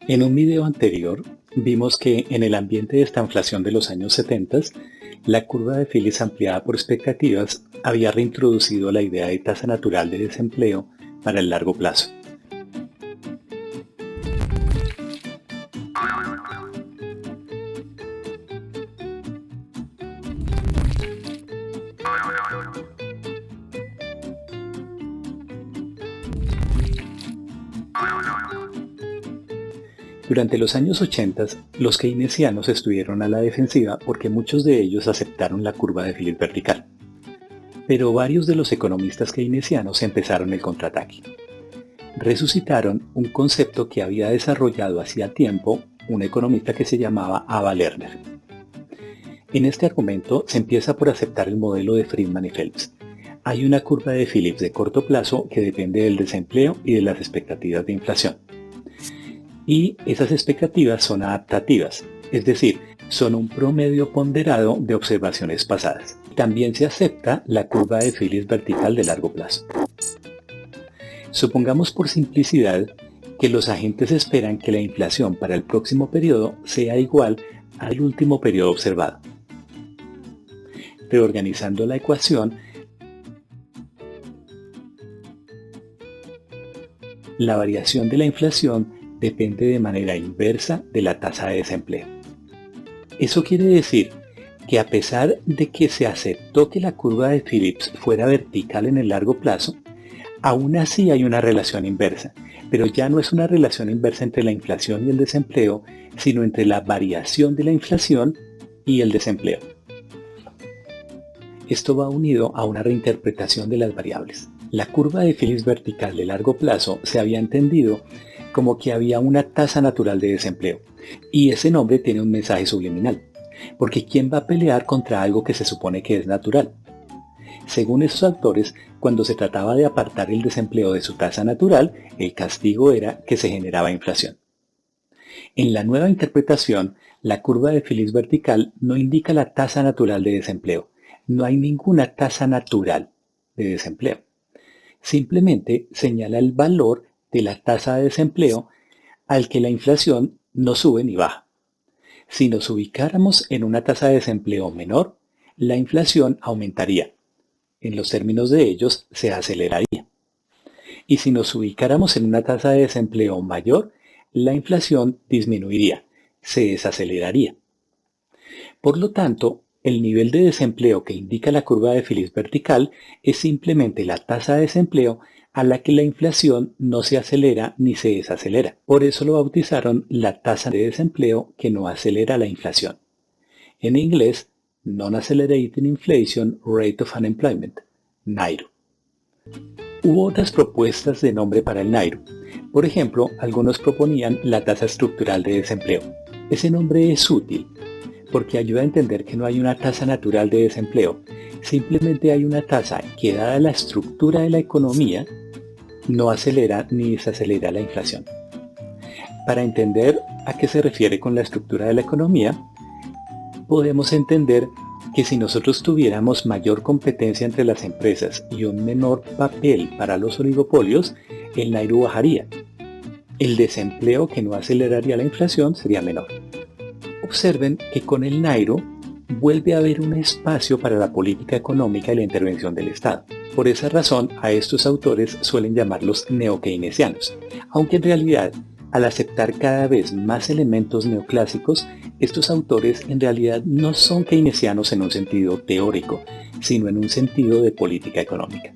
En un video anterior vimos que en el ambiente de estanflación de los años 70, la curva de Phillips ampliada por expectativas había reintroducido la idea de tasa natural de desempleo para el largo plazo. Durante los años 80, los keynesianos estuvieron a la defensiva porque muchos de ellos aceptaron la curva de Phillips vertical. Pero varios de los economistas keynesianos empezaron el contraataque. Resucitaron un concepto que había desarrollado hacía tiempo un economista que se llamaba Ava Lerner. En este argumento se empieza por aceptar el modelo de Friedman y Phelps. Hay una curva de Phillips de corto plazo que depende del desempleo y de las expectativas de inflación. Y esas expectativas son adaptativas, es decir, son un promedio ponderado de observaciones pasadas. También se acepta la curva de Phillips vertical de largo plazo. Supongamos por simplicidad que los agentes esperan que la inflación para el próximo periodo sea igual al último periodo observado. Reorganizando la ecuación, la variación de la inflación depende de manera inversa de la tasa de desempleo. Eso quiere decir que a pesar de que se aceptó que la curva de Phillips fuera vertical en el largo plazo, aún así hay una relación inversa, pero ya no es una relación inversa entre la inflación y el desempleo, sino entre la variación de la inflación y el desempleo. Esto va unido a una reinterpretación de las variables. La curva de Phillips vertical de largo plazo se había entendido como que había una tasa natural de desempleo, y ese nombre tiene un mensaje subliminal, porque ¿quién va a pelear contra algo que se supone que es natural? Según esos autores, cuando se trataba de apartar el desempleo de su tasa natural, el castigo era que se generaba inflación. En la nueva interpretación, la curva de Phillips vertical no indica la tasa natural de desempleo. No hay ninguna tasa natural de desempleo. Simplemente señala el valor de la tasa de desempleo al que la inflación no sube ni baja. Si nos ubicáramos en una tasa de desempleo menor, la inflación aumentaría. En los términos de ellos, se aceleraría. Y si nos ubicáramos en una tasa de desempleo mayor, la inflación disminuiría, se desaceleraría. Por lo tanto, el nivel de desempleo que indica la curva de Phillips vertical es simplemente la tasa de desempleo a la que la inflación no se acelera ni se desacelera. Por eso lo bautizaron la tasa de desempleo que no acelera la inflación. En inglés, Non-Accelerating Inflation Rate of Unemployment, NAIRU. Hubo otras propuestas de nombre para el NAIRU. Por ejemplo, algunos proponían la tasa estructural de desempleo. Ese nombre es útil porque ayuda a entender que no hay una tasa natural de desempleo. Simplemente hay una tasa que, dada la estructura de la economía, no acelera ni desacelera la inflación. Para entender a qué se refiere con la estructura de la economía, podemos entender que si nosotros tuviéramos mayor competencia entre las empresas y un menor papel para los oligopolios, el NAIRU bajaría. El desempleo que no aceleraría la inflación sería menor. Observen que con el NAIRU vuelve a haber un espacio para la política económica y la intervención del Estado. Por esa razón, a estos autores suelen llamarlos neokeynesianos, aunque en realidad, al aceptar cada vez más elementos neoclásicos, estos autores en realidad no son keynesianos en un sentido teórico, sino en un sentido de política económica.